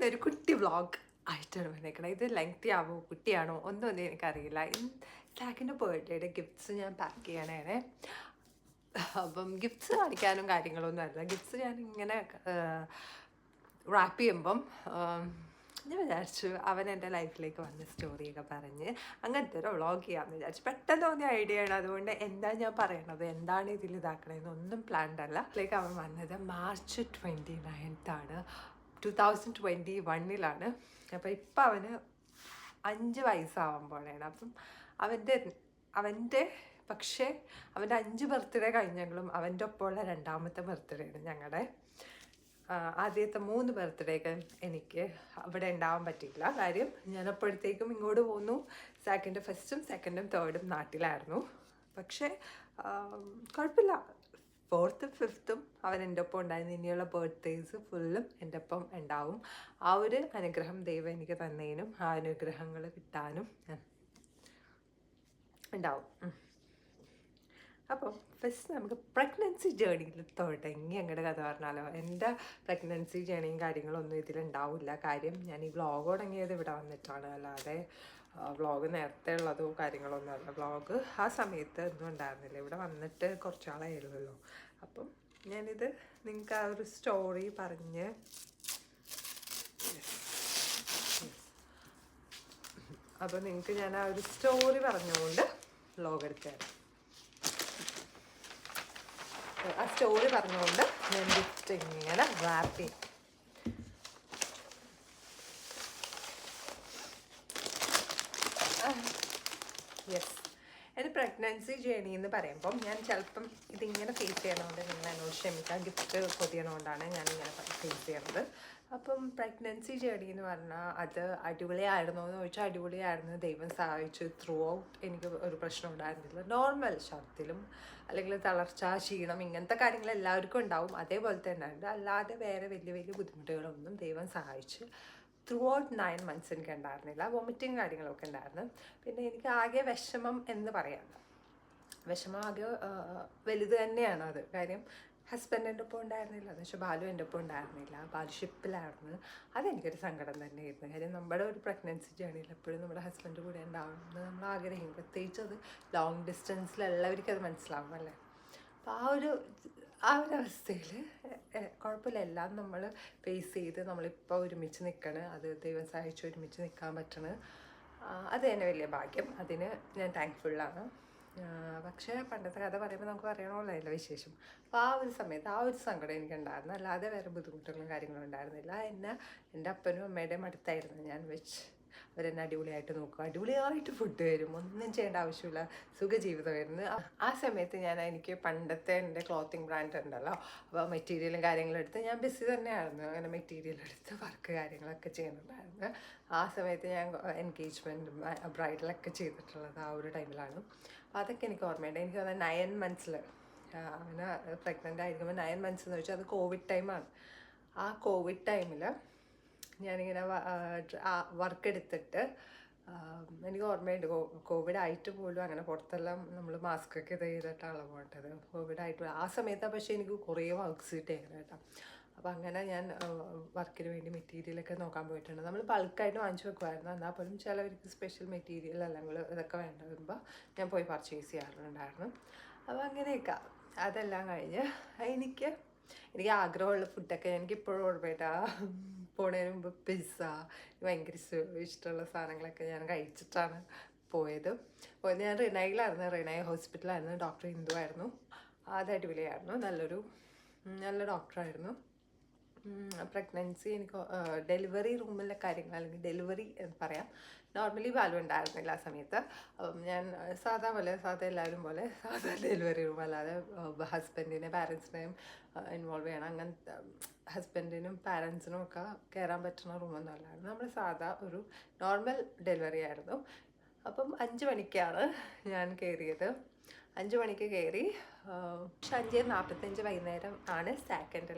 ഇന്നൊരു കുട്ടി വ്ളോഗ് ആയിട്ടാണ് വന്നേക്കണത്. ഇത് ലെങ്തി ആവോ കുട്ടിയാണോ ഒന്നും എനിക്കറിയില്ല. സാക്കിൻ്റെ ബർത്ത്ഡേയുടെ ഗിഫ്റ്റ്സ് ഞാൻ പാക്ക് ചെയ്യണേ. അപ്പം ഗിഫ്റ്റ്സ് കാണിക്കാനും കാര്യങ്ങളൊന്നും അല്ല. ഗിഫ്റ്റ്സ് ഞാൻ ഇങ്ങനെ റാപ്പ് ചെയ്യുമ്പം ഞാൻ വിചാരിച്ചു അവൻ എൻ്റെ ലൈഫിലേക്ക് വന്ന സ്റ്റോറിയൊക്കെ പറഞ്ഞ് അങ്ങനത്തെ ഒരു വ്ളോഗ് ചെയ്യാമെന്ന് വിചാരിച്ചു. പെട്ടെന്ന് തോന്നിയ ഐഡിയ ആണ്. അതുകൊണ്ട് എന്താ ഞാൻ പറയണത്, എന്താണ് ഇതിൽ ഇതാക്കണതെന്നൊന്നും പ്ലാൻഡ് അല്ല. അതിലേക്ക് അവൻ വന്നത് മാർച്ച് 29 2021 അപ്പോൾ ഇപ്പം അവന് 5 വയസ്സാവുമ്പോഴാണ്. അപ്പം അവൻ്റെ പക്ഷേ അവൻ്റെ 5 ബർത്ത്ഡേ കഴിഞ്ഞെങ്കിലും അവൻ്റെ ഒപ്പമുള്ള രണ്ടാമത്തെ ബർത്ത്ഡേ ആണ് ഞങ്ങളുടെ. ആദ്യത്തെ 3 ബർത്ത്ഡേക്ക് എനിക്ക് അവിടെ ഉണ്ടാവാൻ പറ്റിയില്ല. കാര്യം ഞാൻ അപ്പോഴത്തേക്കും ഇങ്ങോട്ട് പോന്നു. സാക്കിൻ്റെ ഫസ്റ്റും സെക്കൻഡും തേർഡും നാട്ടിലായിരുന്നു. പക്ഷേ കുഴപ്പമില്ല, 4th 5th അവൻ എൻ്റെ ഒപ്പം ഉണ്ടായിരുന്നു. ഇനിയുള്ള ബർത്ത്ഡേയ്സ് ഫുള്ളും എൻ്റെ ഒപ്പം ഉണ്ടാവും. ആ ഒരു അനുഗ്രഹം ദൈവം എനിക്ക് തന്നതിനും ആ അനുഗ്രഹങ്ങൾ കിട്ടാനും ഉണ്ടാവും. അപ്പോൾ ഫസ്റ്റ് നമുക്ക് പ്രഗ്നൻസി ജേണിയിൽ തുടങ്ങി അങ്ങോട്ട് കഥ പറഞ്ഞാലോ. എൻ്റെ പ്രഗ്നൻസി ജേണിയും കാര്യങ്ങളൊന്നും ഇതിലുണ്ടാവില്ല. കാര്യം ഞാൻ ഈ വ്ളോഗ് തുടങ്ങിയത് ഇവിടെ വന്നിട്ടാണ്, അല്ലാതെ വ്ളോഗ് നേരത്തെ ഉള്ളതോ കാര്യങ്ങളൊന്നും അല്ല. വ്ളോഗ് ആ സമയത്ത് ഒന്നും ഉണ്ടായിരുന്നില്ല. ഇവിടെ വന്നിട്ട് കുറച്ചാളായുള്ളൂ. അപ്പം ഞാനിത് നിങ്ങൾക്ക് ആ ഒരു സ്റ്റോറി പറഞ്ഞ് അപ്പോൾ നിങ്ങൾക്ക് ഞാൻ ആ ഒരു സ്റ്റോറി പറഞ്ഞുകൊണ്ട് വ്ളോഗ് എടുത്തു തരാം. ആ സ്റ്റോറി പറഞ്ഞുകൊണ്ട് ഞാൻ ഗിഫ്റ്റ് ഇങ്ങനെ റാപ്പ് ചെയ്യും. യെസ്, എൻ്റെ പ്രഗ്നൻസി ജേണി എന്ന് പറയുമ്പം ഞാൻ ചിലപ്പം ഇതിങ്ങനെ ഫേസ് ചെയ്യണതുകൊണ്ട് നിങ്ങൾ എന്നോട് ക്ഷമിക്കാം. ഗിഫ്റ്റ് കൊതിയണതുകൊണ്ടാണ് ഞാനിങ്ങനെ ഫേസ് ചെയ്യണത്. അപ്പം പ്രഗ്നൻസി ജേണി എന്ന് പറഞ്ഞാൽ അത് അടിപൊളിയായിരുന്നോ എന്ന് ചോദിച്ചാൽ അടിപൊളിയായിരുന്നു. ദൈവം സഹായിച്ചു. ത്രൂ ഔട്ട് എനിക്ക് ഒരു പ്രശ്നം ഉണ്ടായിരുന്നില്ല. നോർമൽ ഛർദിലും അല്ലെങ്കിൽ തളർച്ച, ക്ഷീണം, ഇങ്ങനത്തെ കാര്യങ്ങൾ എല്ലാവർക്കും ഉണ്ടാവും. അതേപോലെ തന്നെ ഉണ്ട്. അല്ലാതെ വേറെ വലിയ വലിയ ബുദ്ധിമുട്ടുകളൊന്നും ദൈവം സഹായിച്ച് ത്രൂ ഔട്ട് 9 months എനിക്ക് ഉണ്ടായിരുന്നില്ല. വോമിറ്റിങ് കാര്യങ്ങളൊക്കെ ഉണ്ടായിരുന്നു. പിന്നെ എനിക്ക് ആകെ വിഷമം എന്ന് പറയാം, വിഷമം ആകെ വലുത് തന്നെയാണ് അത്. കാര്യം ഹസ്ബൻഡ് എൻ്റെ ഒപ്പം ഉണ്ടായിരുന്നില്ല, എന്ന് വെച്ചാൽ ബാലു എൻ്റെ ഒപ്പം ഉണ്ടായിരുന്നില്ല. ബാലു ഷിപ്പിലായിരുന്നു. അതെനിക്കൊരു സങ്കടം തന്നെയായിരുന്നു. കാര്യം നമ്മുടെ ഒരു പ്രഗ്നൻസി ജേണിയിൽ എപ്പോഴും നമ്മുടെ ഹസ്ബൻഡ് കൂടെ ഉണ്ടാവുമെന്ന് നമ്മൾ ആഗ്രഹിക്കും. പ്രത്യേകിച്ച് അത് ലോങ് ഡിസ്റ്റൻസിലുള്ളവർക്കും അത് മനസ്സിലാവും അല്ലേ. അപ്പോൾ ആ ഒരു അവസ്ഥയിൽ കുഴപ്പമില്ല, എല്ലാം നമ്മൾ ഫേസ് ചെയ്ത് നമ്മളിപ്പോൾ ഒരുമിച്ച് നിൽക്കണം. അത് ദൈവം സഹായിച്ച് ഒരുമിച്ച് നിൽക്കാൻ പറ്റണം. അത് തന്നെ വലിയ ഭാഗ്യം. അതിന് ഞാൻ താങ്ക്ഫുള്ളാണ്. പക്ഷേ പണ്ടത്തെ കഥ പറയുമ്പോൾ നമുക്ക് പറയണമല്ലോ വിശേഷം. അപ്പോൾ ആ ഒരു സമയത്ത് ആ ഒരു സങ്കടം എനിക്കുണ്ടായിരുന്നു. അല്ലാതെ വേറെ ബുദ്ധിമുട്ടുകളും കാര്യങ്ങളും ഉണ്ടായിരുന്നില്ല. എൻ്റെ അപ്പനും അമ്മയുടെയും അടുത്തായിരുന്നു ഞാൻ വെച്ച്. അവരെന്നെ അടിപൊളിയായിട്ട് നോക്കും, അടിപൊളിയായിട്ട് ഫുഡ് തരും, ഒന്നും ചെയ്യേണ്ട ആവശ്യമില്ല, സുഖജീവിതമായിരുന്നു. ആ സമയത്ത് എനിക്ക് പണ്ടത്തെ എൻ്റെ ക്ലോത്തിങ് ബ്രാൻഡ് ഉണ്ടല്ലോ, അപ്പോൾ മെറ്റീരിയലും കാര്യങ്ങളും എടുത്ത് ഞാൻ ബിസി തന്നെയായിരുന്നു. അങ്ങനെ മെറ്റീരിയൽ എടുത്ത് വർക്ക് കാര്യങ്ങളൊക്കെ ചെയ്യുന്നുണ്ടായിരുന്നു. ആ സമയത്ത് ഞാൻ എൻഗേജ്മെൻറ്റും ബ്രൈഡലൊക്കെ ചെയ്തിട്ടുള്ളത് ആ ഒരു ടൈമിലാണ്. അപ്പോൾ അതൊക്കെ എനിക്ക് ഓർമ്മയുണ്ട്. എനിക്ക് തോന്നുന്നത് 9 months അവന് പ്രഗ്നൻ്റ് ആയിരിക്കുമ്പോൾ 9 months എന്ന് വെച്ചാൽ അത് കോവിഡ് ടൈമാണ്. ആ കോവിഡ് ടൈമിൽ ഞാനിങ്ങനെ വർക്ക് എടുത്തിട്ട് എനിക്ക് ഓർമ്മയുണ്ട്, കോവിഡ് ആയിട്ട് പോലും അങ്ങനെ പുറത്തെല്ലാം നമ്മൾ മാസ്കൊക്കെ ഇത് ചെയ്തിട്ടാണ് പോകേണ്ടത്. കോവിഡ് ആയിട്ട് ആ സമയത്താണ്. പക്ഷേ എനിക്ക് കുറേ വർക്ക്സ് കിട്ടിയേക്കണം കേട്ടോ. അപ്പോൾ അങ്ങനെ ഞാൻ വർക്കിന് വേണ്ടി മെറ്റീരിയലൊക്കെ നോക്കാൻ പോയിട്ടുണ്ട്. നമ്മൾ ബൾക്കായിട്ട് വാങ്ങിച്ചു വെക്കുമായിരുന്നു. എന്നാൽ പോലും ചിലവർക്ക് സ്പെഷ്യൽ മെറ്റീരിയൽ അല്ലെങ്കിൽ ഇതൊക്കെ വേണ്ട വരുമ്പോൾ ഞാൻ പോയി പർച്ചേസ് ചെയ്യാറുണ്ടായിരുന്നു. അപ്പോൾ അങ്ങനെയൊക്കെ അതെല്ലാം കഴിഞ്ഞ് എനിക്ക് ആഗ്രഹമുള്ള ഫുഡൊക്കെ എനിക്കിപ്പോഴും ഓർമ്മയിട്ടാ. പോണതിന് മുമ്പ് പിസ്സ, ഭയങ്കര ഇഷ്ടമുള്ള സാധനങ്ങളൊക്കെ ഞാൻ കഴിച്ചിട്ടാണ് പോയത്. ഞാൻ റിനയിലായിരുന്നു, റിനയ ഹോസ്പിറ്റലായിരുന്നു. ഡോക്ടർ ഹിന്ദു ആയിരുന്നു. അത് അടിപൊളിയായിരുന്നു. നല്ല ഡോക്ടറായിരുന്നു. പ്രഗ്നൻസി എനിക്ക് ഡെലിവറി റൂമിലെ കാര്യങ്ങൾ അല്ലെങ്കിൽ ഡെലിവറി എന്ന് പറയാം, നോർമലി ബാലു ഉണ്ടായിരുന്നില്ല ആ സമയത്ത്. ഞാൻ സാധാ എല്ലാവരും പോലെ സാധാ ഡെലിവറി റൂം, അല്ലാതെ ഹസ്ബൻഡിനെ പാരൻസിനെയും ഇൻവോൾവ് ചെയ്യണം, അങ്ങനത്തെ ഹസ്ബൻഡിനും പാരൻസിനും ഒക്കെ കയറാൻ പറ്റുന്ന റൂമൊന്നും അല്ലായിരുന്നു. നമ്മൾ സാധാ ഒരു നോർമൽ ഡെലിവറി ആയിരുന്നു. അപ്പം 5 മണിക്കാണ് ഞാൻ കയറിയത്. 5 മണിക്ക് കയറി. 5:45 വൈകുന്നേരം ആണ് സെക്കൻഡ്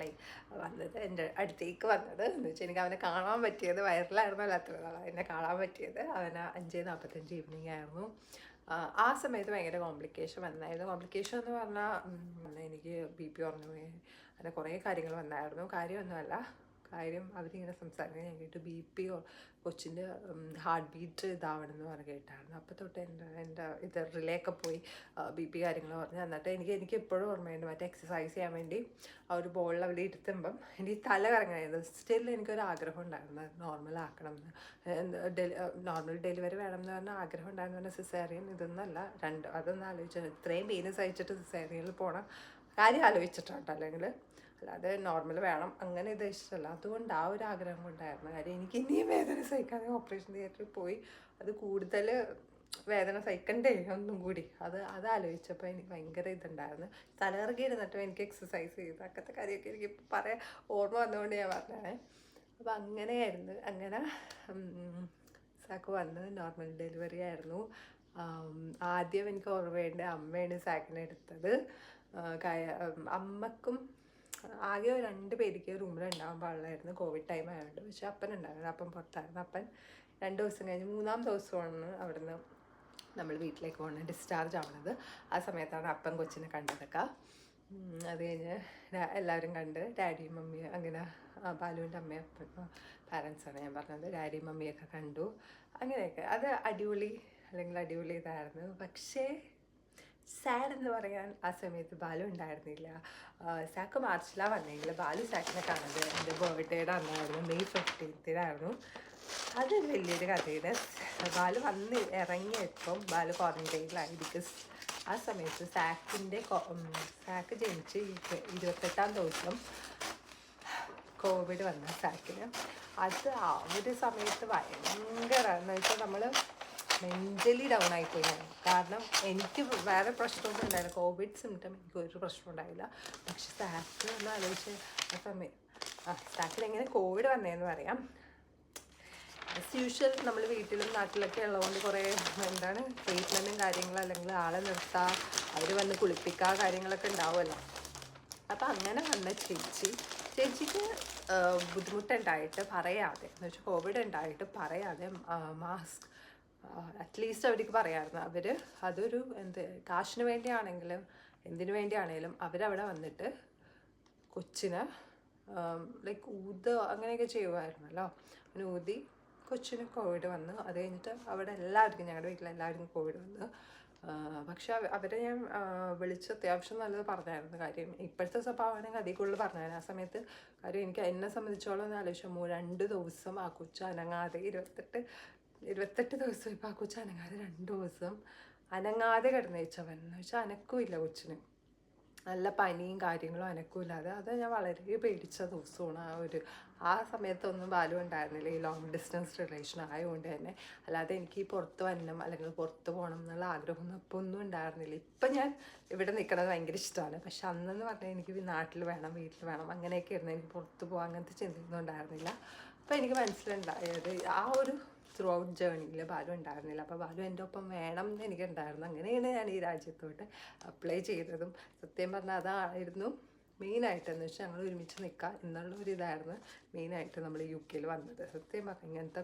വന്നത്, എൻ്റെ അടുത്തേക്ക് വന്നത്. എന്ന് വെച്ചാൽ എനിക്ക് അവനെ കാണാൻ പറ്റിയത്, വൈറലായിരുന്നല്ലോ അത്ര നാളെ എന്നെ കാണാൻ പറ്റിയത്. അവന് 5:45 ഈവനിങ് ആയിരുന്നു. ആ സമയത്ത് ഭയങ്കര കോംപ്ലിക്കേഷൻ വന്നായിരുന്നു. കോംപ്ലിക്കേഷൻ എന്ന് പറഞ്ഞാൽ എനിക്ക് BP കുറഞ്ഞു പോയി, അങ്ങനെ കുറേ കാര്യങ്ങൾ വന്നായിരുന്നു. കാര്യമൊന്നുമല്ല, കാര്യം അവരിങ്ങനെ സംസാരിക്കാൻ ഞാൻ കേട്ടു BP കൊച്ചിൻ്റെ ഹാർട്ട് ബീറ്റ് ഇതാവണമെന്ന് പറഞ്ഞ് കേട്ടായിരുന്നു. അപ്പോൾ തൊട്ട് എൻ്റെ ഇത് റിലേക്ക് പോയി BP കാര്യങ്ങൾ പറഞ്ഞ്. എന്നിട്ട് എനിക്ക് എപ്പോഴും ഓർമ്മയുണ്ട് മറ്റേ എക്സസൈസ് ചെയ്യാൻ വേണ്ടി ആ ഒരു ബോളിൽ അവിടെ ഇരുത്തുമ്പം എനിക്ക് തല കറങ്ങായിരുന്നു. സ്റ്റിൽ എനിക്കൊരു ആഗ്രഹം ഉണ്ടായിരുന്നു നോർമൽ ആക്കണം എന്ന്. നോർമൽ ഡെലിവറി വേണം എന്ന് പറഞ്ഞാൽ ആഗ്രഹം ഉണ്ടായിരുന്നു. പറഞ്ഞാൽ സിസേറിയൻ ഇതൊന്നല്ല, അതൊന്നും ആലോചിച്ചാൽ ഇത്രയും പെയിന് സഹിച്ചിട്ട് സിസേറിയനിൽ പോകണം കാര്യം ആലോചിച്ചിട്ടുണ്ട്. അല്ലെങ്കിൽ അല്ലാതെ നോർമൽ വേണം അങ്ങനെ ഉദ്ദേശിച്ചല്ല. അതുകൊണ്ട് ആ ഒരു ആഗ്രഹം കൊണ്ടായിരുന്നു. കാര്യം എനിക്ക് ഇനിയും വേദന സഹിക്കാതെ ഓപ്പറേഷൻ തിയേറ്ററിൽ പോയി അത് കൂടുതൽ വേദന സഹിക്കണ്ടേ ഒന്നും കൂടി അത് ആലോചിച്ചപ്പോൾ എനിക്ക് ഭയങ്കര ഇതുണ്ടായിരുന്നു. തലകറങ്ങി ഇരുന്നിട്ടും എനിക്ക് എക്സസൈസ് ചെയ്ത് അങ്ങനത്തെ കാര്യമൊക്കെ എനിക്ക് പറയാൻ ഓർമ്മ വന്നുകൊണ്ട് ഞാൻ പറഞ്ഞാണേ. അപ്പോൾ അങ്ങനെയായിരുന്നു. അങ്ങനെ സാക്ക് വന്ന് നോർമൽ ഡെലിവറി ആയിരുന്നു. ആദ്യം എനിക്ക് ഓർമ്മയുണ്ട് അമ്മയാണ് സാക്കിനെ എടുത്തത്. അമ്മക്കും ആകെ 2 പേർക്ക് റൂമിലുണ്ടാകാൻ പാടില്ലായിരുന്നു കോവിഡ് ടൈം ആയതുകൊണ്ട്. പക്ഷെ അപ്പനുണ്ടായിരുന്നു. അപ്പം പുറത്തായിരുന്നു. അപ്പൻ 2 ദിവസം കഴിഞ്ഞ് 3-ാം ദിവസമാണ് അവിടുന്ന് നമ്മൾ വീട്ടിലേക്ക് പോകുന്നത്, ഡിസ്ചാർജ് ആവുന്നത്. ആ സമയത്താണ് അപ്പൻ കൊച്ചിനെ കണ്ടതൊക്കെ. അത് കഴിഞ്ഞ് എല്ലാവരും കണ്ട് ഡാഡിയും മമ്മിയും അങ്ങനെ ബാലുവിൻ്റെ അമ്മയും അപ്പൻ പാരൻസാണ് ഞാൻ പറഞ്ഞത്. ഡാഡിയും മമ്മിയൊക്കെ കണ്ടു. അങ്ങനെയൊക്കെ അത് അടിപൊളി ഇതായിരുന്നു. പക്ഷേ സാഡ് എന്ന് പറയാൻ ആ സമയത്ത് ബാലു ഉണ്ടായിരുന്നില്ല. സാക്ക് മാർച്ചിലാണ് വന്നെങ്കിൽ ബാലു സാക്കിനെ കാണുന്നത് എൻ്റെ ബർത്ത്ഡേയുടെ അന്നായിരുന്നു, May 15th. അതൊരു വലിയൊരു കഥയുടെ. ബാലു വന്ന് ഇറങ്ങിയപ്പം ബാലു ക്വാറൻറ്റൈനിലായി. ബിക്കോസ് ആ സമയത്ത് സാക്ക് ജനിച്ച് 28-ാം ദിവസം കോവിഡ് വന്ന സാക്കിന്. അത് ആ ഒരു സമയത്ത് ഭയങ്കര എന്ന് വെച്ചാൽ നമ്മൾ മെൻ്റലി ഡൗൺ ആയിപ്പോയി ഞാൻ. കാരണം എനിക്ക് വേറെ പ്രശ്നമൊന്നും ഉണ്ടായില്ല, കോവിഡ് സിംറ്റം എനിക്ക് ഒരു പ്രശ്നം ഉണ്ടായില്ല. പക്ഷെ സാക്കിന് ഒന്ന് ആലോചിച്ച് ആ സമയം സാക്കിന് എങ്ങനെ കോവിഡ് വന്നതെന്ന് പറയാം. ആസ് യൂഷ്വൽ നമ്മൾ വീട്ടിലും നാട്ടിലൊക്കെ ഉള്ളതുകൊണ്ട് കുറേ ട്രീറ്റ്മെൻറ്റും കാര്യങ്ങളും അല്ലെങ്കിൽ ആളെ നിർത്താം, അവർ വന്ന് കുളിപ്പിക്കുക കാര്യങ്ങളൊക്കെ ഉണ്ടാവുമല്ലോ. അപ്പം അങ്ങനെ വന്ന ചേച്ചിക്ക് ബുദ്ധിമുട്ടുണ്ടായിട്ട് പറയാതെ, എന്ന് വെച്ചാൽ കോവിഡ് ഉണ്ടായിട്ട് പറയാതെ മാസ്ക് അറ്റ്ലീസ്റ്റ് അവർക്ക് പറയാമായിരുന്നു. അതൊരു കാശിന് വേണ്ടിയാണെങ്കിലും എന്തിനു വേണ്ടിയാണെങ്കിലും അവരവിടെ വന്നിട്ട് കൊച്ചിന് ലൈക്ക് അങ്ങനെയൊക്കെ ചെയ്യുമായിരുന്നല്ലോ. അങ്ങനെ ഊതി കൊച്ചിന് കോവിഡ് വന്നു. അത് കഴിഞ്ഞിട്ട് അവിടെ എല്ലാവർക്കും, ഞങ്ങളുടെ വീട്ടിലെല്ലാവർക്കും കോവിഡ് വന്നു. പക്ഷെ അവരെ ഞാൻ വിളിച്ച് അത്യാവശ്യം നല്ലത് പറഞ്ഞായിരുന്നു. കാര്യം ഇപ്പോഴത്തെ സ്വഭാവമാണെങ്കിൽ അതിൽ കൂടുതൽ പറഞ്ഞായിരുന്നു. ആ സമയത്ത് കാര്യം എനിക്ക് എന്നെ സംബന്ധിച്ചോളം ഒന്ന് ആലോചിച്ചു, 2 ദിവസം ആ കൊച്ചു അനങ്ങാതെ 28 ദിവസം ഇപ്പോൾ ആ കൊച്ചു അനങ്ങാതെ 2 ദിവസം അനങ്ങാതെ കിടന്നേച്ചവൻ. എന്ന് വെച്ചാൽ അനക്കുമില്ല കൊച്ചിന്, നല്ല പനിയും കാര്യങ്ങളും അനക്കുമില്ലാതെ. അത് ഞാൻ വളരെ പേടിച്ച ദിവസമാണ്. ആ സമയത്തൊന്നും ബാലു ഉണ്ടായിരുന്നില്ല, ഈ ലോങ് ഡിസ്റ്റൻസ് റിലേഷൻ ആയതുകൊണ്ട് തന്നെ. അല്ലാതെ എനിക്ക് പുറത്ത് വരണം അല്ലെങ്കിൽ പുറത്ത് പോകണം എന്നുള്ള ആഗ്രഹമൊന്നും ഇപ്പോൾ ഒന്നും ഉണ്ടായിരുന്നില്ല. ഇപ്പം ഞാൻ ഇവിടെ നിൽക്കണത് ഭയങ്കര ഇഷ്ടമാണ്. പക്ഷെ അന്നെന്ന് പറഞ്ഞാൽ എനിക്ക് നാട്ടിൽ വേണം, വീട്ടിൽ വേണം, അങ്ങനെയൊക്കെ ആയിരുന്നു. എനിക്ക് പുറത്ത് പോകാൻ അങ്ങനത്തെ ചിന്തയൊന്നും ഉണ്ടായിരുന്നില്ല. അപ്പോൾ എനിക്ക് മനസ്സിലുണ്ടായത് ആ ഒരു ത്രൂ ഔട്ട് ജേണിയിൽ ബാലു ഉണ്ടായിരുന്നില്ല. അപ്പോൾ ബാലു എൻ്റെ ഒപ്പം വേണം എന്ന് എനിക്കുണ്ടായിരുന്നു. അങ്ങനെയാണ് ഞാൻ ഈ രാജ്യത്തോട്ട് അപ്ലൈ ചെയ്തതും. സത്യം പറഞ്ഞാൽ അതായിരുന്നു മെയിനായിട്ട്. എന്ന് വെച്ചാൽ ഞങ്ങൾ ഒരുമിച്ച് നിൽക്കുക എന്നുള്ളൊരിതായിരുന്നു മെയിനായിട്ട് നമ്മൾ UK വന്നത്. സത്യം പറഞ്ഞാൽ ഇങ്ങനത്തെ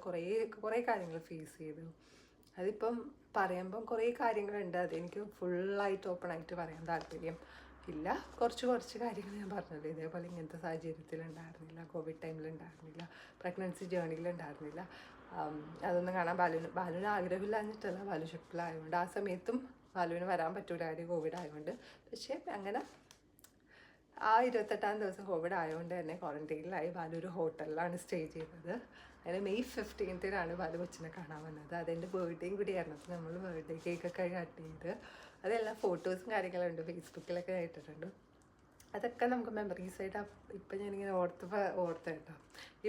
കുറേ കാര്യങ്ങൾ ഫേസ് ചെയ്തു. അതിപ്പം പറയുമ്പം കുറേ കാര്യങ്ങളുണ്ട്, അതെനിക്ക് ഫുള്ളായിട്ട് ഓപ്പണായിട്ട് പറയാൻ താല്പര്യം ഇല്ല. കുറച്ച് കാര്യങ്ങൾ ഞാൻ പറഞ്ഞത് ഇതേപോലെ ഇങ്ങനത്തെ സാഹചര്യത്തിലുണ്ടായിരുന്നില്ല, കോവിഡ് ടൈമിലുണ്ടായിരുന്നില്ല, പ്രഗ്നൻസി ജേണിയിലുണ്ടായിരുന്നില്ല. അതൊന്നും കാണാൻ ബാലുവിന് ആഗ്രഹമില്ലാഞ്ഞിട്ടല്ല, ബാലു ഷിപ്പിലായതുകൊണ്ട്. ആ സമയത്തും ബാലുവിന് വരാൻ പറ്റൂല, കാര്യം കോവിഡ് ആയതുകൊണ്ട്. പക്ഷേ അങ്ങനെ ആ 28-ാം ദിവസം കോവിഡ് ആയതുകൊണ്ട് തന്നെ ക്വാറൻറ്റൈനിലായി. ബാലു ഒരു ഹോട്ടലിലാണ് സ്റ്റേ ചെയ്തത്. അങ്ങനെ May 15th ബാലു കൊച്ചിനെ കാണാൻ വന്നത്. അതെൻ്റെ ബർത്ത്ഡേയും കൂടിയായിരുന്നു. അപ്പോൾ നമ്മൾ ബർത്ത്ഡേ കേക്കൊക്കെ കട്ട് ചെയ്ത് അതെല്ലാം ഫോട്ടോസും കാര്യങ്ങളുണ്ട്, ഫേസ്ബുക്കിലൊക്കെ ഇട്ടിട്ടുണ്ട്. അതൊക്കെ നമുക്ക് മെമ്മറീസായിട്ട് ഇപ്പം ഞാനിങ്ങനെ ഓർത്ത് കേട്ടോ.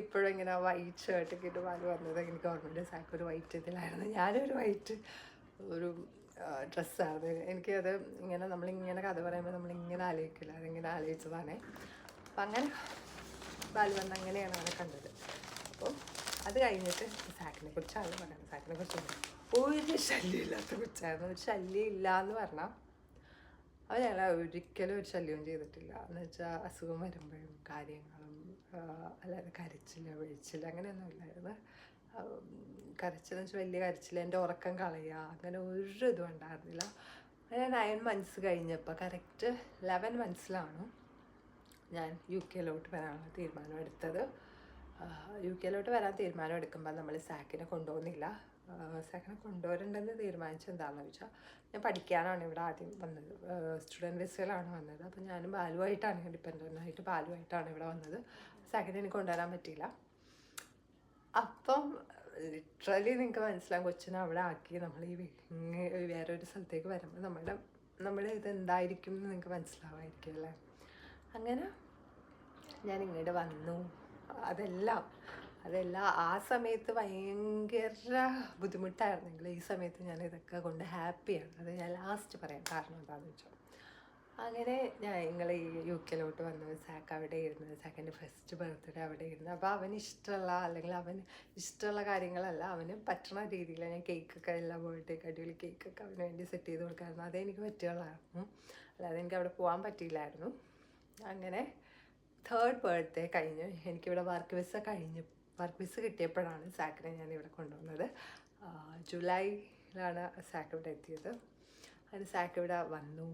ഇപ്പോഴും ഇങ്ങനെ വൈറ്റ് ഷർട്ടൊക്കെ ഇട്ട് ബാലു വന്നത് എനിക്ക് ഓർമ്മയുണ്ട്. സാക്ക് ഒരു വൈറ്റ് ഇതിലായിരുന്നു, ഞാനൊരു വൈറ്റ് ഒരു ഡ്രസ്സാണ്. എനിക്കത് ഇങ്ങനെ നമ്മളിങ്ങനെ കഥ പറയുമ്പോൾ നമ്മളിങ്ങനെ ആലോചിക്കില്ല, അതിങ്ങനെ ആലോചിച്ചതാണ്. അപ്പം അങ്ങനെ ബാലു വന്ന് അങ്ങനെയാണ് അവനെ കണ്ടത്. അപ്പോൾ അത് കഴിഞ്ഞിട്ട് സാക്കിനെ കുറിച്ചാണ് പറയുന്നത്. സാക്കിനെ കുറിച്ച് ഒരു ശല്യമില്ലാത്ത കൊച്ചായിരുന്നു. ഒരു ശല്യം ഇല്ല എന്ന് പറഞ്ഞാൽ അവൻ ഞങ്ങൾ ഒരിക്കലും ഒരു ശല്യവും ചെയ്തിട്ടില്ല. എന്ന് വെച്ചാൽ അസുഖം വരുമ്പോഴും കാര്യങ്ങളും അല്ലാതെ കരച്ചില്ല വിഴിച്ചില്ല അങ്ങനെയൊന്നും ഇല്ലായിരുന്നു. കരച്ചിലെന്ന് വെച്ചാൽ വലിയ കരച്ചില്ല, എൻ്റെ ഉറക്കം കളയുക അങ്ങനെ ഒരു ഇതും ഉണ്ടായിരുന്നില്ല. അങ്ങനെ 9 months കഴിഞ്ഞപ്പോൾ കറക്റ്റ് 11 months ഞാൻ UK വരാനുള്ള തീരുമാനം എടുത്തത്. UK വരാൻ തീരുമാനം എടുക്കുമ്പോൾ നമ്മൾ സാക്കിനെ കൊണ്ടുപോകുന്നില്ല. സാക്കിനെ കൊണ്ടുവരണ്ടെന്ന് തീരുമാനിച്ചത് എന്താണെന്ന് വെച്ചാൽ, ഞാൻ പഠിക്കാനാണ് ഇവിടെ ആദ്യം വന്നത്, സ്റ്റുഡൻറ്റ് വിസയിലാണ് വന്നത്. അപ്പം ഞാനും ബാലുവായിട്ടാണ്, ഡിപ്പെൻഡൻ്റായിട്ട് ബാലുവായിട്ടാണ് ഇവിടെ വന്നത്. സാക്കിനെ എനിക്ക് കൊണ്ടുവരാൻ പറ്റിയില്ല. അപ്പം ലിറ്ററലി നിങ്ങൾക്ക് മനസ്സിലാകും, കൊച്ചിനെ അവിടെ ആക്കി നമ്മൾ ഈ വേറൊരു സ്ഥലത്തേക്ക് വരുമ്പോൾ നമ്മുടെ ഇത് എന്തായിരിക്കും എന്ന് നിങ്ങൾക്ക് മനസ്സിലാവായിരിക്കും അല്ലേ. അങ്ങനെ ഞാൻ ഇങ്ങോട്ട് വന്നു. അതെല്ലാം ആ സമയത്ത് ഭയങ്കര ബുദ്ധിമുട്ടായിരുന്നെങ്കിൽ ഈ സമയത്ത് ഞാൻ ഇതൊക്കെ കൊണ്ട് ഹാപ്പിയാണ്. അത് ഞാൻ ലാസ്റ്റ് പറയാം, കാരണം എന്താണെന്ന് വെച്ചാൽ, അങ്ങനെ ഞങ്ങൾ ഈ UK വന്നു. സാക്ക് അവിടെ ഇരുന്ന്, സാക്കിൻ്റെ ഫസ്റ്റ് ബർത്ത്ഡേ അവിടെ ഇരുന്ന്. അപ്പോൾ അവന് ഇഷ്ടമുള്ള, അല്ലെങ്കിൽ അവന് ഇഷ്ടമുള്ള കാര്യങ്ങളല്ല, അവന് പറ്റുന്ന രീതിയിൽ ഞാൻ കേക്കൊക്കെ, എല്ലാ ബർത്ത്ഡേക്ക് അടിപൊളി കേക്കൊക്കെ അവന് വേണ്ടി സെറ്റ് ചെയ്ത് കൊടുക്കാമായിരുന്നു. അതെനിക്ക് പറ്റുള്ളായിരുന്നു, അല്ലാതെ എനിക്ക് അവിടെ പോകാൻ പറ്റിയില്ലായിരുന്നു. അങ്ങനെ 3rd ബർത്ത്ഡേ കഴിഞ്ഞ് എനിക്കിവിടെ വർക്ക് വിസ കിട്ടിയപ്പോഴാണ് സാക്കിനെ ഞാൻ ഇവിടെ കൊണ്ടുവന്നത്. ജൂലൈയിലാണ് സാക്ക് ഇവിടെ എത്തിയത്. അതിന് സാക്ക് ഇവിടെ വന്നു.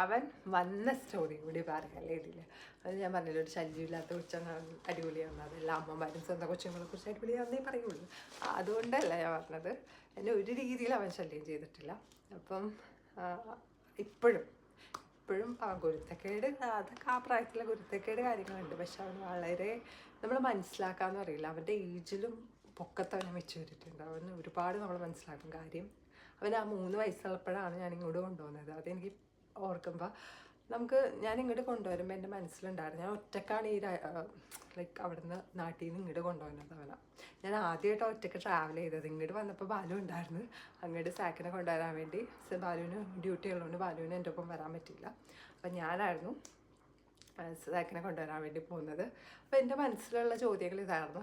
അവൻ വന്ന സ്റ്റോറി കൂടി പറയാല്ലേ ഇതിൽ. അത് ഞാൻ പറഞ്ഞില്ല, ഒരു ശല്യമില്ലാത്ത കൊച്ചാണ്, അടിപൊളിയാണ്. അതെല്ലാം അമ്മമാരും സ്വന്തം കൊച്ചുങ്ങളെ കുറിച്ച് അടിപൊളിയാണെന്നേ പറയുള്ളൂ. അതുകൊണ്ടല്ല ഞാൻ പറഞ്ഞത്, എന്നെ ഒരു രീതിയിൽ അവൻ ശല്യം ചെയ്തിട്ടില്ല. അപ്പം ഇപ്പോഴും ഗുരുത്തക്കേട്, അതൊക്കെ ആ പ്രായത്തിലെ ഗുരുത്തക്കേട് കാര്യങ്ങളുണ്ട്. പക്ഷെ അവന് വളരെ, നമ്മൾ മനസ്സിലാക്കാമെന്ന് അറിയില്ല, അവൻ്റെ ഏജിലും പൊക്കത്ത് അവനെ വെച്ച് വരിട്ടുണ്ട്. അവന് ഒരുപാട് നമ്മൾ മനസ്സിലാക്കും കാര്യം. അവൻ ആ 3 വയസ്സുള്ളപ്പോഴാണ് ഞാൻ ഇങ്ങോട്ട് കൊണ്ടുപോകുന്നത്. അതെനിക്ക് ഓർക്കുമ്പോൾ ഞാൻ ഇങ്ങോട്ട് കൊണ്ടുവരുമ്പോൾ എൻ്റെ മനസ്സിലുണ്ടായിരുന്നു, ഞാൻ ഒറ്റക്കാണ് ഈ ലൈക്ക് അവിടുന്ന് നാട്ടിൽ നിന്ന് ഇങ്ങോട്ട് കൊണ്ടുപോകുന്നത്. ഞാൻ ആദ്യമായിട്ട് ഒറ്റയ്ക്ക് ട്രാവൽ ചെയ്തത്. ഇങ്ങോട്ട് വന്നപ്പോൾ ബാലു ഉണ്ടായിരുന്നു. അങ്ങോട്ട് സാക്കിനെ കൊണ്ടുവരാൻ വേണ്ടി, ബാലുവിന് ഡ്യൂട്ടി ഉള്ളതുകൊണ്ട് ബാലുവിന് എൻ്റെ ഒപ്പം വരാൻ പറ്റിയില്ല. അപ്പം ഞാനായിരുന്നു സാക്കിനെ കൊണ്ടുവരാൻ വേണ്ടി പോകുന്നത്. അപ്പോൾ എൻ്റെ മനസ്സിലുള്ള ചോദ്യങ്ങൾ ഇതായിരുന്നു.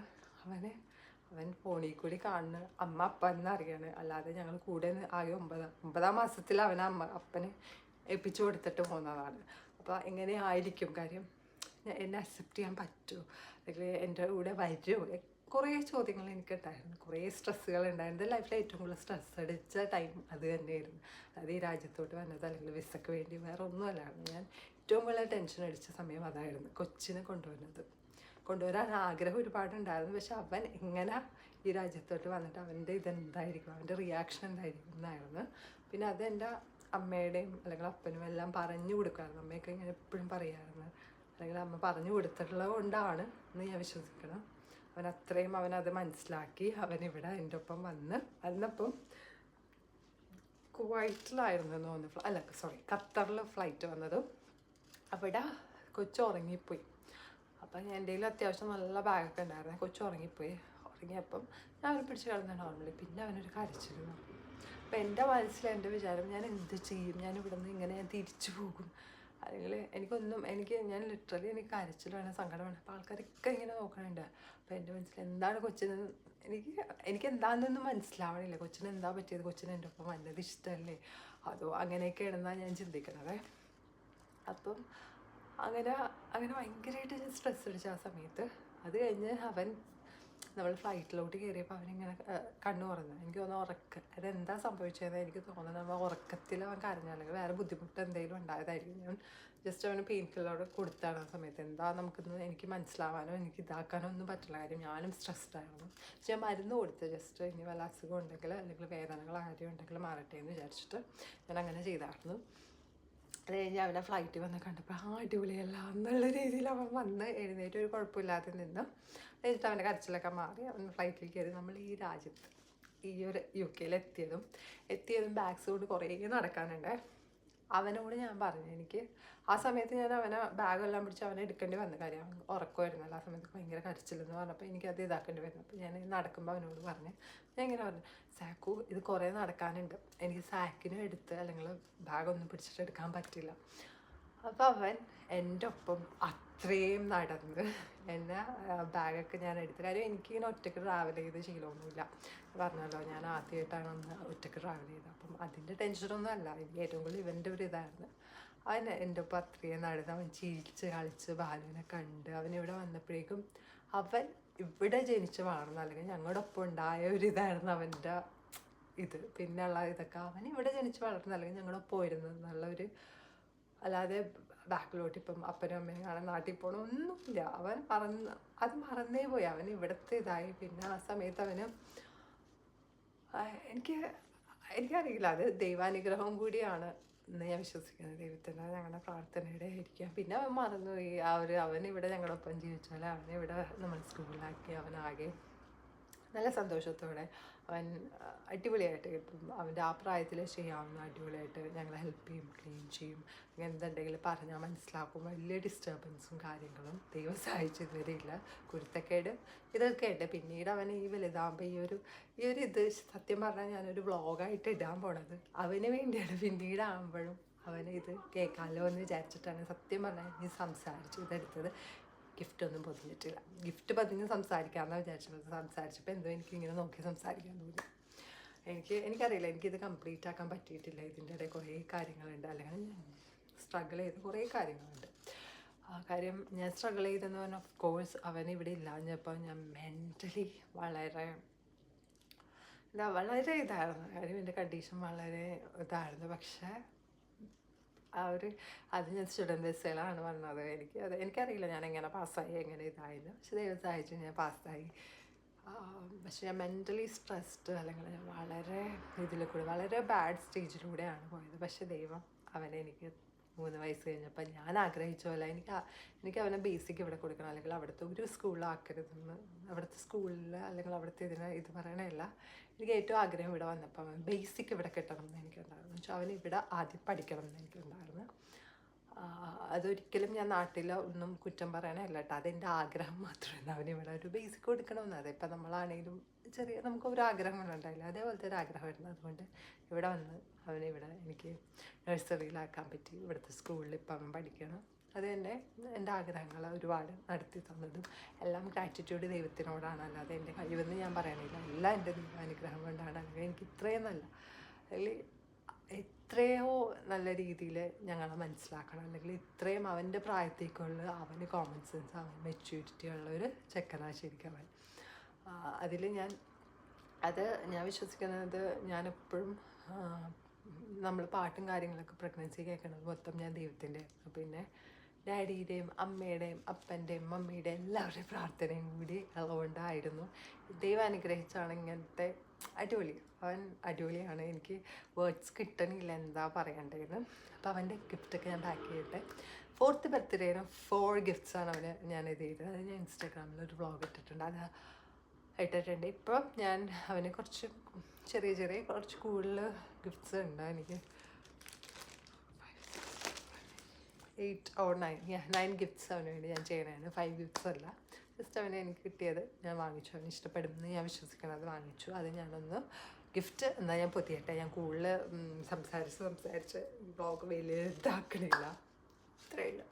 അവൻ ഫോണിൽ കൂടി കാണുന്ന അമ്മ അപ്പ എന്നറിയാണ്, അല്ലാതെ ഞങ്ങൾ കൂടെ ആകെ 9ാം മാസത്തിൽ അപ്പനെ ഏൽപ്പിച്ചു കൊടുത്തിട്ട് പോകുന്നതാണ്. അപ്പോൾ എങ്ങനെയായിരിക്കും കാര്യം, എന്നെ അക്സെപ്റ്റ് ചെയ്യാൻ പറ്റുമോ, അല്ലെങ്കിൽ എൻ്റെ കൂടെ വരുമോ, കുറേ ചോദ്യങ്ങൾ എനിക്കുണ്ടായിരുന്നു. കുറേ സ്ട്രെസ്സുകൾ ഉണ്ടായിരുന്നു. ലൈഫിൽ ഏറ്റവും കൂടുതൽ സ്ട്രെസ് അടിച്ച ടൈം അത് തന്നെയായിരുന്നു. അത് ഈ രാജ്യത്തോട്ട് വന്നത്, അല്ലെങ്കിൽ വിസയ്ക്ക് വേണ്ടി, വേറെ ഒന്നുമല്ലായിരുന്നു. ഞാൻ ഏറ്റവും കൂടുതൽ ടെൻഷൻ അടിച്ച സമയം അതായിരുന്നു, കൊച്ചിനെ കൊണ്ടുവരാൻ ആഗ്രഹം ഒരുപാടുണ്ടായിരുന്നു. പക്ഷെ അവൻ എങ്ങനെ ഈ രാജ്യത്തോട്ട് വന്നിട്ട് അവൻ്റെ ഇതെന്തായിരിക്കും, അവൻ്റെ റിയാക്ഷൻ എന്തായിരിക്കും എന്നായിരുന്നു. പിന്നെ അതെൻ്റെ അമ്മയുടെയും അല്ലെങ്കിൽ അപ്പനും എല്ലാം പറഞ്ഞു കൊടുക്കുമായിരുന്നു. അമ്മയൊക്കെ ഇങ്ങനെ എപ്പോഴും പറയാമായിരുന്നു, അല്ലെങ്കിൽ അമ്മ പറഞ്ഞു കൊടുത്തിട്ടുള്ളത് കൊണ്ടാണ് എന്ന് ഞാൻ വിശ്വസിക്കണം. അവനത് മനസ്സിലാക്കി അവനിവിടെ എൻ്റെ ഒപ്പം വന്നപ്പം കുവൈറ്റിലായിരുന്നു തോന്നുന്നു, ഖത്തറിൽ ഫ്ലൈറ്റ് വന്നതും. അവിടെ കൊച്ചു ഉറങ്ങിപ്പോയി. അപ്പം എൻ്റെ കയ്യിൽ അത്യാവശ്യം നല്ല ബാഗൊക്കെ ഉണ്ടായിരുന്നു. കൊച്ചു ഉറങ്ങിയപ്പം ഞാൻ അവനെ പിടിച്ച് കിടന്ന നോർമലി. പിന്നെ അവനൊരു കരച്ചിൽ പറഞ്ഞു. അപ്പം എൻ്റെ എൻ്റെ വിചാരം, ഞാൻ എന്ത് ചെയ്യും, ഞാൻ ഇവിടെ നിന്ന് ഇങ്ങനെ ഞാൻ തിരിച്ചു പോകും, അല്ലെങ്കിൽ ഞാൻ ലിറ്ററലി എനിക്ക് കരച്ചിൽ വേണം, സങ്കടം വേണം. അപ്പോൾ ആൾക്കാരൊക്കെ ഇങ്ങനെ നോക്കണുണ്ട്. അപ്പോൾ എൻ്റെ മനസ്സിൽ എന്താണ് കൊച്ചിന്, എനിക്ക് എന്താണെന്നൊന്നും മനസ്സിലാവണില്ല. കൊച്ചിന് എന്താ പറ്റിയത്, കൊച്ചിന് എൻ്റെ ഒപ്പം വന്നത് ഇഷ്ടമല്ലേ, അതോ അങ്ങനെയൊക്കെയാണെന്നാണ് ഞാൻ ചിന്തിക്കണത്. അപ്പം അങ്ങനെ ഭയങ്കരമായിട്ട് സ്ട്രെസ് അടിച്ച ആ സമയത്ത്. അത് കഴിഞ്ഞ് നമ്മൾ ഫ്ലൈറ്റിലോട്ട് കയറിയപ്പോൾ അവനിങ്ങനെ കണ്ണു തുറന്നു. എനിക്ക് തോന്നുന്നു അതെന്താ സംഭവിച്ചതെന്ന് എനിക്ക് തോന്നുന്നത്, നമ്മൾ ഉറക്കത്തിൽ അവൻ കരഞ്ഞു, അല്ലെങ്കിൽ വേറെ ബുദ്ധിമുട്ട് എന്തെങ്കിലും ഉണ്ടായതായിരിക്കും. ഞാൻ ജസ്റ്റ് അവന് പെയിൻ കില്ലർ കൊടുത്താണ് ആ സമയത്ത്. എന്താ നമുക്കൊന്നും എനിക്ക് മനസ്സിലാവാനോ എനിക്ക് ഇതാക്കാനോ ഒന്നും പറ്റില്ല, കാര്യം ഞാനും സ്ട്രെസ്ഡ് ആയിരുന്നു. പക്ഷെ ഞാൻ മരുന്ന് കൊടുത്ത് ജസ്റ്റ് ഇനി വല്ല അസുഖം ഉണ്ടെങ്കിൽ, അല്ലെങ്കിൽ വേദനകൾ ആരും ഉണ്ടെങ്കിൽ മാറട്ടെ എന്ന് വിചാരിച്ചിട്ട് ഞാൻ അങ്ങനെ ചെയ്തായിരുന്നു. അത് കഴിഞ്ഞ് അവനെ ഫ്ലൈറ്റിൽ വന്ന് കണ്ടപ്പോൾ അടിപൊളിയല്ല എന്നുള്ള രീതിയിൽ അവൻ വന്ന് എഴുന്നേറ്റ് ഒരു കുഴപ്പമില്ലാതെ നിന്ന് എന്നിട്ട് അവൻ്റെ കരച്ചിലൊക്കെ മാറി അവൻ ഫ്ലൈറ്റിൽ കയറി. നമ്മൾ ഈ രാജ്യത്ത് ഈ ഒരു UK എത്തിയതും ബാഗ്സ് കൊണ്ട് കുറേ നടക്കാനുണ്ട്. അവനോട് ഞാൻ പറഞ്ഞു, എനിക്ക് ആ സമയത്ത് ഞാൻ അവനെ ബാഗെല്ലാം പിടിച്ച് അവനെ എടുക്കേണ്ടി വന്ന കാര്യം, അവൻ ഉറക്കമായിരുന്നല്ലോ ആ സമയത്ത്, ഭയങ്കര കരച്ചില്ലെന്ന് പറഞ്ഞപ്പോൾ എനിക്കത് ഇതാക്കേണ്ടി വരുന്നു. അപ്പോൾ ഞാൻ നടക്കുമ്പോൾ അവനോട് പറഞ്ഞു, ഞാൻ ഇങ്ങനെ പറഞ്ഞു, സാക്കു ഇത് കുറേ നടക്കാനുണ്ട്, എനിക്ക് സാക്കിനും എടുത്ത് അല്ലെങ്കിൽ ബാഗൊന്നും പിടിച്ചിട്ട് എടുക്കാൻ പറ്റില്ല. അപ്പോൾ അവൻ എൻ്റെ ഒപ്പം അത്രയും നടന്ന് എന്നെ ബാഗൊക്കെ ഞാൻ എടുത്ത കാര്യം, എനിക്കിങ്ങനെ ഒറ്റയ്ക്ക് ട്രാവൽ ചെയ്ത് ശീലമൊന്നുമില്ല. പറഞ്ഞല്ലോ, ഞാൻ ആദ്യമായിട്ടാണ് ഒറ്റയ്ക്ക് ട്രാവൽ ചെയ്തത്. അപ്പം അതിൻ്റെ ടെൻഷനൊന്നും അല്ല, എനിക്ക് ഏറ്റവും കൂടുതൽ ഇവൻ്റെ ഒരു ഇതായിരുന്നു. അവൻ എൻ്റെ ഒപ്പം അത്രയും നടന്ന് അവൻ ചിരിച്ച് കളിച്ച് ബാലുവിനെ കണ്ട്. അവനിവിടെ വന്നപ്പോഴേക്കും അവൻ ഇവിടെ ജനിച്ച് വളർന്നു, അല്ലെങ്കിൽ ഞങ്ങളുടെ ഒപ്പം ഉണ്ടായ ഒരു ഇതായിരുന്നു അവൻ്റെ ഇത്. പിന്നെയുള്ള ഇതൊക്കെ അവൻ ഇവിടെ ജനിച്ച് വളർന്നു, അല്ലെങ്കിൽ ഞങ്ങളുടെ ഒപ്പം വരുന്നത് എന്നുള്ളൊരു, അല്ലാതെ ബാക്കിലോട്ട് ഇപ്പം അപ്പനും അമ്മയും കാണാൻ നാട്ടിൽ പോകണം ഒന്നുമില്ല. അവൻ മറന്നേ പോയി. അവൻ ഇവിടുത്തെ ഇതായി. പിന്നെ ആ സമയത്ത് അവന് എനിക്കറിയില്ല, അത് ദൈവാനുഗ്രഹം കൂടിയാണ് എന്ന് ഞാൻ വിശ്വസിക്കുന്നത്. ദൈവത്തിൻ്റെ ഞങ്ങളുടെ പ്രാർത്ഥനയുടെ ആയിരിക്കാം. പിന്നെ അവൻ മറന്നുപോയി. അവൻ ഇവിടെ ഞങ്ങളുടെ ഒപ്പം ജീവിച്ചാൽ അവനിവിടെ നമ്മൾ സ്കൂളിലാക്കി അവനാകെ നല്ല സന്തോഷത്തോടെ അവൻ അടിപൊളിയായിട്ട് ഇപ്പം അവൻ്റെ ആ പ്രായത്തിൽ ചെയ്യാവുന്ന അടിപൊളിയായിട്ട് ഞങ്ങളെ ഹെൽപ്പ് ചെയ്യും, ക്ലീൻ ചെയ്യും. അങ്ങനെ എന്തുണ്ടെങ്കിലും പറഞ്ഞാൽ മനസ്സിലാക്കും. വലിയ ഡിസ്റ്റർബൻസും കാര്യങ്ങളും ദൈവം സഹായിച്ചു ഇതുവരെയില്ല. കുരുത്തക്കേട് ഇതൊക്കെ ഉണ്ട്. പിന്നീട് അവൻ ഈ വലുതാകുമ്പോൾ ഈ ഒരു ഇത് സത്യം പറഞ്ഞാൽ ഞാനൊരു വ്ളോഗായിട്ട് ഇടാൻ പോണത് അവന് വേണ്ടിയാണ്. പിന്നീടാകുമ്പോഴും അവന് ഇത് കേൾക്കാമല്ലോ എന്ന് വിചാരിച്ചിട്ടാണ് സത്യം പറഞ്ഞാൽ ഈ സംസാരിച്ച് ഇതെടുത്തത്. ഗിഫ്റ്റൊന്നും പൊതിഞ്ഞിട്ടില്ല. ഗിഫ്റ്റ് പൊതിഞ്ഞ് സംസാരിക്കാമെന്നാണ് വിചാരിച്ചത്. സംസാരിച്ചപ്പോൾ എന്തോ എനിക്കിങ്ങനെ നോക്കി സംസാരിക്കാൻ തോന്നി. എനിക്കറിയില്ല, എനിക്കിത് കംപ്ലീറ്റ് ആക്കാൻ പറ്റിയിട്ടില്ല. ഇതിൻ്റെ ഇടയിൽ കുറേ കാര്യങ്ങളുണ്ട്. അല്ലെങ്കിൽ ഞാൻ സ്ട്രഗിൾ ചെയ്ത് കുറേ കാര്യങ്ങളുണ്ട്. ആ കാര്യം ഞാൻ സ്ട്രഗിൾ ചെയ്തെന്ന് പറഞ്ഞാൽ ഓഫ് കോഴ്സ് അവനിവിടെ ഇല്ലാഞ്ഞപ്പോൾ ഞാൻ മെൻ്റലി വളരെ ഇതായിരുന്നു. കാര്യം എൻ്റെ കണ്ടീഷൻ വളരെ ഇതായിരുന്നു. പക്ഷേ അത് ഞാൻ സ്റ്റുഡൻറ്റ് വിസയിലാണ് വന്നത്. എനിക്കറിയില്ല ഞാൻ എങ്ങനെ പാസ്സായി, എങ്ങനെ ഇതായിരുന്നു. പക്ഷെ ദൈവം സഹായിച്ചു, ഞാൻ പാസ്സായി. പക്ഷെ ഞാൻ മെൻ്റലി സ്ട്രെസ്ഡ്, അല്ലെങ്കിൽ ഞാൻ വളരെ ബാഡ് സ്റ്റേജിലൂടെയാണ് പോയത്. പക്ഷെ ദൈവം എനിക്ക് 3 വയസ്സ് കഴിഞ്ഞപ്പോൾ ഞാൻ ആഗ്രഹിച്ച പോലെ എനിക്ക് അവനെ ബേസിക് ഇവിടെ കൊടുക്കണം, അല്ലെങ്കിൽ അവിടുത്തെ ഒരു സ്കൂളിലാക്കരുതെന്ന്. അവിടുത്തെ സ്കൂളിൽ അല്ലെങ്കിൽ അവിടുത്തെ ഇത് പറയണമല്ല. എനിക്ക് ഏറ്റവും ആഗ്രഹം ഇവിടെ വന്നപ്പോൾ അവൻ ബേസിക് ഇവിടെ കിട്ടണം എന്ന് എനിക്കുണ്ടായിരുന്നു. പക്ഷെ അവൻ ഇവിടെ ആദ്യം പഠിക്കണം എന്ന് എനിക്കുണ്ടായിരുന്നു. അതൊരിക്കലും ഞാൻ നാട്ടിൽ ഒന്നും കുറ്റം പറയണമല്ല കേട്ടോ. അതെൻ്റെ ആഗ്രഹം മാത്രമല്ല. അവനിവിടെ ഒരു ബേസിക് കൊടുക്കണമെന്ന്. അതിപ്പോൾ നമ്മളാണെങ്കിലും നമുക്ക് ഒരു ആഗ്രഹങ്ങളുണ്ടായില്ല, അതേപോലത്തെ ഒരു ആഗ്രഹമായിരുന്നു. അതുകൊണ്ട് ഇവിടെ വന്ന് അവനിവിടെ എനിക്ക് നഴ്സറിയിലാക്കാൻ പറ്റി. ഇവിടുത്തെ സ്കൂളിൽ ഇപ്പം അവൻ പഠിക്കണം. അത് തന്നെ എൻ്റെ ആഗ്രഹങ്ങൾ ഒരുപാട് നടത്തി തന്നതും എല്ലാം ഗ്രാറ്റിറ്റ്യൂഡ് ദൈവത്തിനോടാണ്. അല്ലാതെ എൻ്റെ കഴിവെന്ന് ഞാൻ പറയണില്ല. എല്ലാം എൻ്റെ ദൈവാനുഗ്രഹം കൊണ്ടാണ്. അല്ലെങ്കിൽ എനിക്ക് ഇത്രയും എത്രയോ നല്ല രീതിയിൽ ഞങ്ങളെ മനസ്സിലാക്കണം, അല്ലെങ്കിൽ ഇത്രയും അവൻ്റെ പ്രായത്തേക്കുള്ള അവന് കോമൺ സെൻസ്, അവൻ മെച്യൂരിറ്റി ഉള്ളൊരു ചെക്കനാണ് ശരിക്കും അവൻ. ഞാൻ വിശ്വസിക്കുന്നത്, ഞാനെപ്പോഴും നമ്മൾ പാട്ടും കാര്യങ്ങളൊക്കെ പ്രഗ്നൻസി കേൾക്കുന്നത് മൊത്തം ഞാൻ ദൈവത്തിൻ്റെ, പിന്നെ ഡാഡിയുടെയും അമ്മയുടെയും അപ്പൻ്റെയും മമ്മിയുടെയും എല്ലാവരുടെയും പ്രാർത്ഥനയും കൂടി അതുകൊണ്ടായിരുന്നു. ദൈവം അനുഗ്രഹിച്ചാണ് ഇങ്ങനത്തെ അവൻ അടിപൊളിയാണ്. എനിക്ക് വേർഡ്സ് കിട്ടണില്ല എന്താ പറയണ്ടേന്ന്. അപ്പോൾ അവൻ്റെ ഗിഫ്റ്റൊക്കെ ഞാൻ പാക്ക് ചെയ്തിട്ട് 4th ബർത്ത്ഡേനും 4 ഗിഫ്റ്റ്സാണ് ഞാൻ ഇത് ചെയ്തത്. അത് ഞാൻ ഇൻസ്റ്റാഗ്രാമിൽ ഒരു വ്ളോഗ് ഇട്ടിട്ടുണ്ട്. ഇപ്പം ഞാൻ അവന് കുറച്ച് ചെറിയ കുറച്ച് കൂടുതൽ ഗിഫ്റ്റ്സ് ഉണ്ട്. എനിക്ക് 8 or 9 ഗിഫ്റ്റ്സ് അവന് വേണ്ടി ഞാൻ ചെയ്യണതാണ്. 5 ഗിഫ്റ്റ്സ് അല്ല, ജസ്റ്റ് അവനെ എനിക്ക് കിട്ടിയത് ഞാൻ വാങ്ങിച്ചു. അവന് ഇഷ്ടപ്പെടുമെന്ന് ഞാൻ വിശ്വസിക്കുന്നത് വാങ്ങിച്ചു. അത് ഞാനൊന്ന് ഗിഫ്റ്റ് എന്നാൽ ഞാൻ പൊതിയട്ടെ. ഞാൻ കൂടുതൽ സംസാരിച്ച് വ്ളോഗ് വലുതാക്കണില്ല. ഇത്രയില്ല.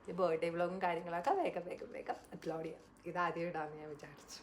ഈ ബർത്ത്ഡേ വ്ളോഗും കാര്യങ്ങളൊക്കെ വേഗം അപ്ലോഡ് ചെയ്യാം. ഇതാദ്യം ഇടാമെന്ന് ഞാൻ വിചാരിച്ചു.